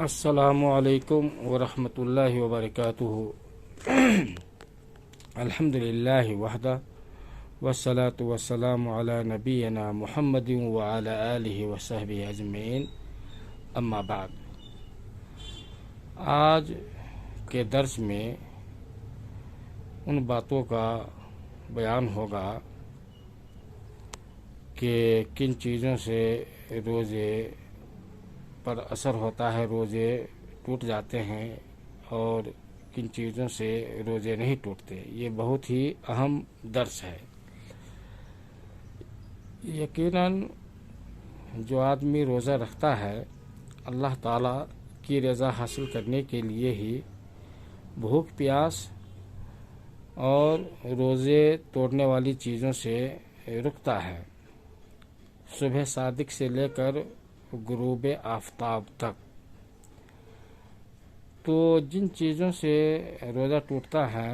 السلام علیکم ورحمۃ اللہ وبرکاتہ۔ الحمد للہ وحدہ والصلاة والسلام علی نبینا محمد وعلی آلہ وصحبہ اجمعین، اما بعد۔ آج کے درس میں ان باتوں کا بیان ہوگا کہ کن چیزوں سے روزے پر اثر ہوتا ہے، روزے ٹوٹ جاتے ہیں، اور کن چیزوں سے روزے نہیں ٹوٹتے۔ یہ بہت ہی اہم درس ہے۔ یقیناً جو آدمی روزہ رکھتا ہے اللہ تعالیٰ کی رضا حاصل کرنے کے لیے ہی بھوک پیاس اور روزے توڑنے والی چیزوں سے رکتا ہے، صبح صادق سے لے کر غروب آفتاب تک۔ تو جن چیزوں سے روزہ ٹوٹتا ہے،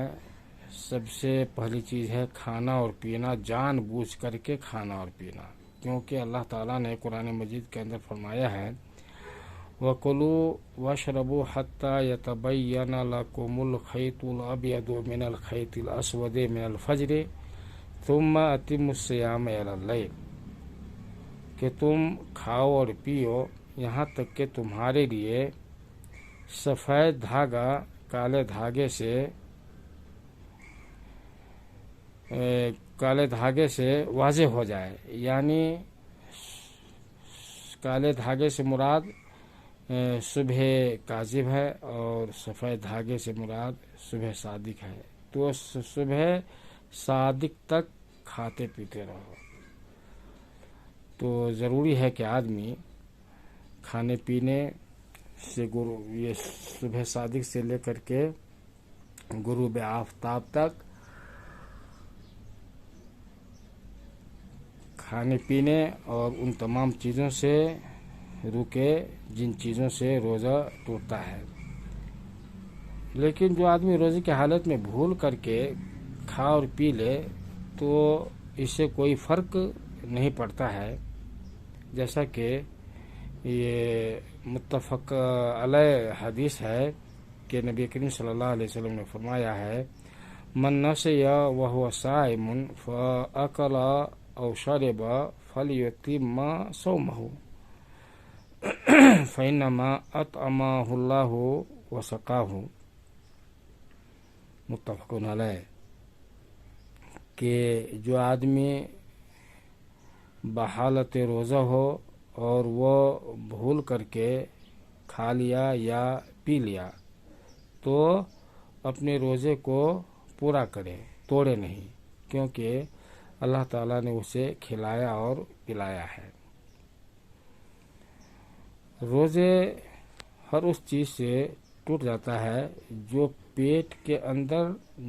سب سے پہلی چیز ہے کھانا اور پینا، جان بوجھ کر کے کھانا اور پینا، کیونکہ اللہ تعالیٰ نے قرآن مجید کے اندر فرمایا ہے وَكُلُوا وَاشْرَبُوا حَتَّى يَتَبَيَّنَ لَكُمُ الْخَيْطُ الْأَبْيَضُ مِنَ الْخَيْطِ الْأَسْوَدِ مِنَ الْفَجْرِ ثُمَّ أَتِمُّوا الصِّيَامَ إِلَى اللَّيْلِ، کہ تم کھاؤ اور پیو یہاں تک کہ تمہارے لیے سفید دھاگا کالے دھاگے سے واضح ہو جائے۔ یعنی کالے دھاگے سے مراد صبح کاذب ہے اور سفید دھاگے سے مراد صبح صادق ہے۔ تو صبح صادق تک کھاتے پیتے رہو۔ تو ضروری ہے کہ آدمی کھانے پینے سے یہ صبح صادق سے لے کر کے غروب آفتاب تک کھانے پینے اور ان تمام چیزوں سے رکے جن چیزوں سے روزہ ٹوٹتا ہے۔ لیکن جو آدمی روزے کی حالت میں بھول کر کے کھا اور پی لے تو اس سے کوئی فرق نہیں پڑتا ہے، جیسا کہ یہ متفق علیہ حدیث ہے کہ نبی کریم صلی اللہ علیہ وسلم نے فرمایا ہے من نسی وهو صائم فاکل او شرب فلیتم صومه فانما اطعمه الله وسقاه، متفق علیہ، کہ جو آدمی بحالت روزہ ہو اور وہ بھول کر کے کھا لیا یا پی لیا تو اپنے روزے کو پورا کرے، توڑے نہیں، کیونکہ اللہ تعالیٰ نے اسے کھلایا اور پلایا ہے۔ روزے ہر اس چیز سے ٹوٹ جاتا ہے جو پیٹ کے اندر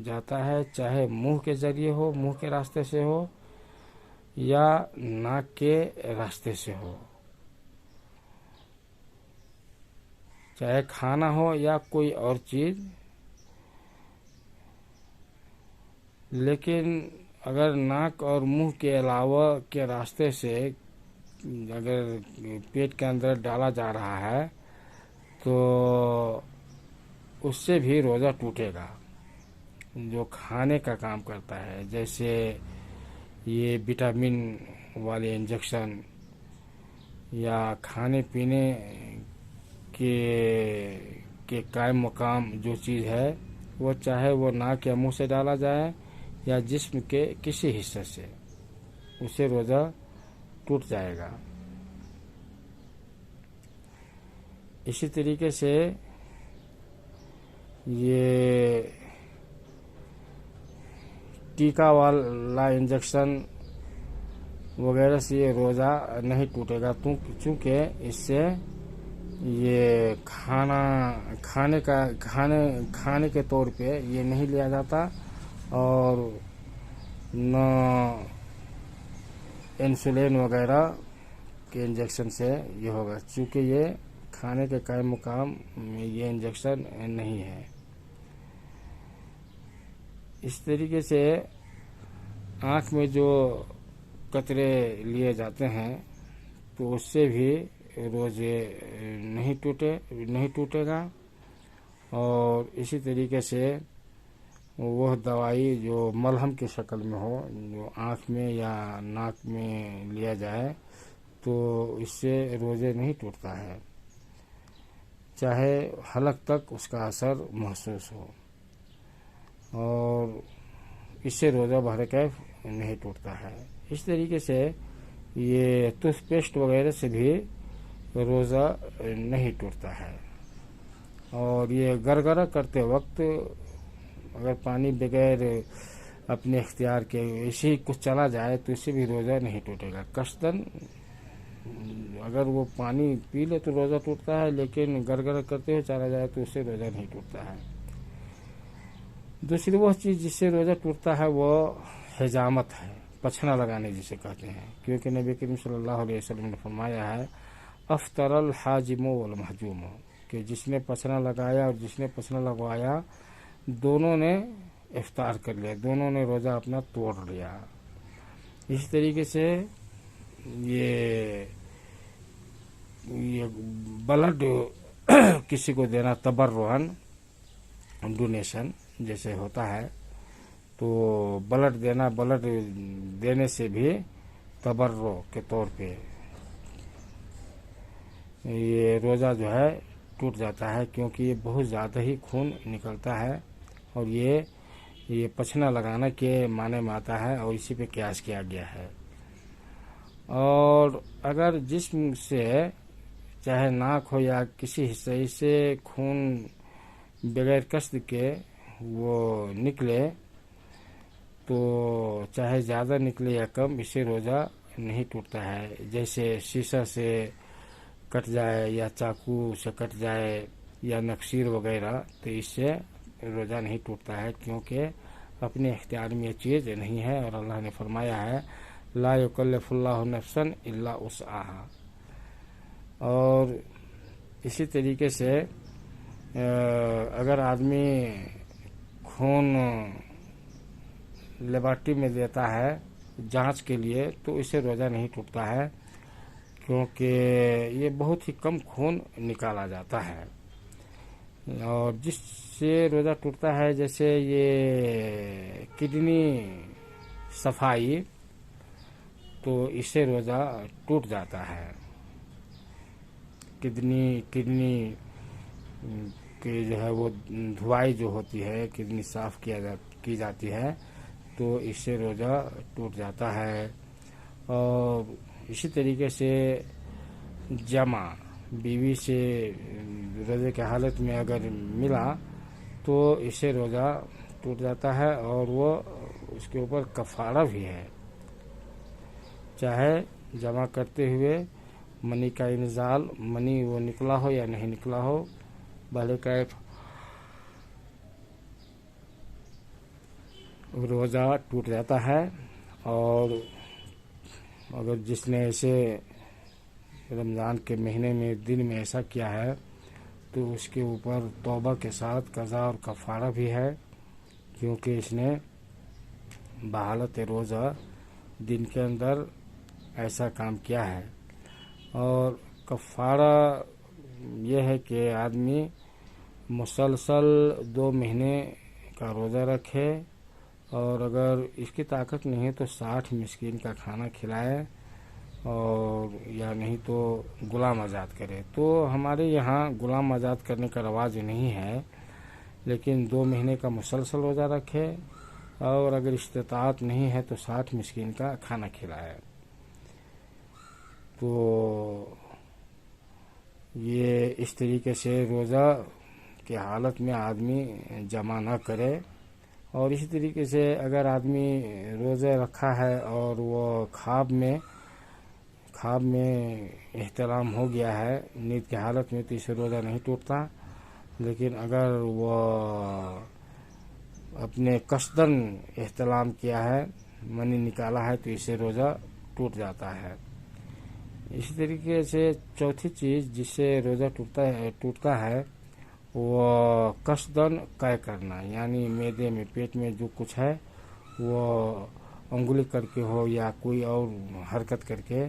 جاتا ہے، چاہے منہ کے ذریعے ہو، منہ کے راستے سے ہو یا ناک کے راستے سے ہو، چاہے کھانا ہو یا کوئی اور چیز۔ لیکن اگر ناک اور منہ کے علاوہ کے راستے سے اگر پیٹ کے اندر ڈالا جا رہا ہے تو اس سے بھی روزہ ٹوٹے گا۔ جو کھانے کا کام کرتا ہے، جیسے یہ وٹامن والے انجیکشن یا کھانے پینے کے قائم مقام جو چیز ہے، وہ چاہے وہ ناک یا منہ سے ڈالا جائے یا جسم کے کسی حصے سے، اسے روزہ ٹوٹ جائے گا۔ اسی طریقے سے یہ ٹیکا والا انجیکشن وغیرہ سے یہ روزہ نہیں ٹوٹے گا، چونکہ اس سے یہ کھانے کے طور پہ یہ نہیں لیا جاتا، اور نہ انسولین وغیرہ کے انجیکشن سے یہ ہوگا، چونکہ یہ کھانے کے قائم مقام میں یہ انجیکشن نہیں ہے۔ اس طریقے سے آنکھ میں جو قطرے لیے جاتے ہیں تو اس سے بھی روزے نہیں ٹوٹے گا. اور اسی طریقے سے وہ دوائی جو ملہم کی شکل میں ہو، جو آنکھ میں یا ناک میں لیا جائے تو اس سے روزے نہیں ٹوٹتا ہے، چاہے حلق تک اس کا اثر محسوس ہو، اور اس سے روزہ بہرکیف نہیں ٹوٹتا ہے. اس طریقے سے یہ ٹوتھ پیسٹ وغیرہ سے بھی روزہ نہیں ٹوٹتا ہے. اور یہ گرگرہ کرتے وقت اگر پانی بغیر اپنے اختیار کے ایسے ہی کچھ چلا جائے تو اس سے بھی روزہ نہیں ٹوٹے گا. قصداً اگر وہ پانی پی لے تو روزہ ٹوٹتا ہے، لیکن گرگرہ کرتے ہوئے چلا جائے تو اس سے روزہ نہیں ٹوٹتا ہے. دوسری وہ چیز جس سے روزہ ٹوٹتا ہے وہ حجامت ہے، پچھنا لگانے جسے کہتے ہیں، کیونکہ نبی کریم صلی اللہ علیہ وسلم نے فرمایا ہے افطر الحاجم والمحجوم، کہ جس نے پچھنا لگایا اور جس نے پچھنا لگوایا دونوں نے افطار کر لیا، دونوں نے روزہ اپنا توڑ لیا. اس طریقے سے یہ بلڈ کسی کو دینا تبرعاً ڈونیشن جیسے ہوتا ہے، تو بلڈ دینے سے بھی تبرع کے طور پہ یہ روزہ جو ہے ٹوٹ جاتا ہے، کیونکہ یہ بہت زیادہ ہی خون نکلتا ہے، اور یہ پچھنا لگانا کے معنی میں آتا ہے، اور اسی پہ قیاس کیا گیا ہے. اور اگر جسم سے چاہے ناک ہو یا کسی حصے سے خون بغیر قصد کے وہ نکلے، تو چاہے زیادہ نکلے یا کم، اس سے روزہ نہیں ٹوٹتا ہے. جیسے شیشہ سے کٹ جائے یا چاقو سے کٹ جائے یا نخشیر وغیرہ، تو اس سے روزہ نہیں ٹوٹتا ہے، کیونکہ اپنے اختیار میں یہ چیز نہیں ہے، اور اللہ نے فرمایا ہے لا یکلف اللہ نفسا الا وسعها. اور اسی طریقے سے اگر آدمی خون لیبارٹری میں دیتا ہے جانچ کے لیے تو اسے روزہ نہیں ٹوٹتا ہے، کیونکہ یہ بہت ہی کم خون نکالا جاتا ہے. اور جس سے روزہ ٹوٹتا ہے جیسے یہ کڈنی صفائی، تو اس سے روزہ ٹوٹ جاتا ہے. کڈنی کی جو ہے وہ دھوائی جو ہوتی ہے، کڈنی صاف کی جاتی ہے، تو اس سے روزہ ٹوٹ جاتا ہے. اور اسی طریقے سے جمع بیوی سے روزے کی حالت میں اگر ملا تو اس سے روزہ ٹوٹ جاتا ہے، اور وہ اس کے اوپر کفارہ بھی ہے، چاہے جمع کرتے ہوئے منی کا انزال، منی وہ نکلا ہو یا نہیں نکلا ہو، بہرکیف روزہ ٹوٹ جاتا ہے. اور اگر جس نے ایسے رمضان کے مہینے میں دن میں ایسا کیا ہے تو اس کے اوپر توبہ کے ساتھ قضا اور کفارہ بھی ہے، کیونکہ اس نے بحالت روزہ دن کے اندر ایسا کام کیا ہے. اور کفارہ یہ ہے کہ آدمی مسلسل 2 مہینے کا روزہ رکھے، اور اگر اس کی طاقت نہیں ہے تو 60 مسکین کا کھانا کھلائے، اور یا نہیں تو غلام آزاد کرے. تو ہمارے یہاں غلام آزاد کرنے کا رواج نہیں ہے، لیکن 2 مہینے کا مسلسل روزہ رکھے، اور اگر استطاعت نہیں ہے تو 60 مسکین کا کھانا کھلائے. تو یہ اس طریقے سے روزہ کی حالت میں آدمی جمع نہ کرے. اور اسی طریقے سے اگر آدمی روزہ رکھا ہے اور وہ خواب میں احتلام ہو گیا ہے نیند کی حالت میں، تو اسے روزہ نہیں ٹوٹتا. لیکن اگر وہ اپنے قصداً احتلام کیا ہے، منی نکالا ہے، تو اسے روزہ ٹوٹ جاتا ہے. اسی طریقے سے چوتھی چیز جس سے روزہ ٹوٹتا ہے وہ قصداً قے کرنا، یعنی معدے میں پیٹ میں جو کچھ ہے وہ انگلی کر کے ہو یا کوئی اور حرکت کر کے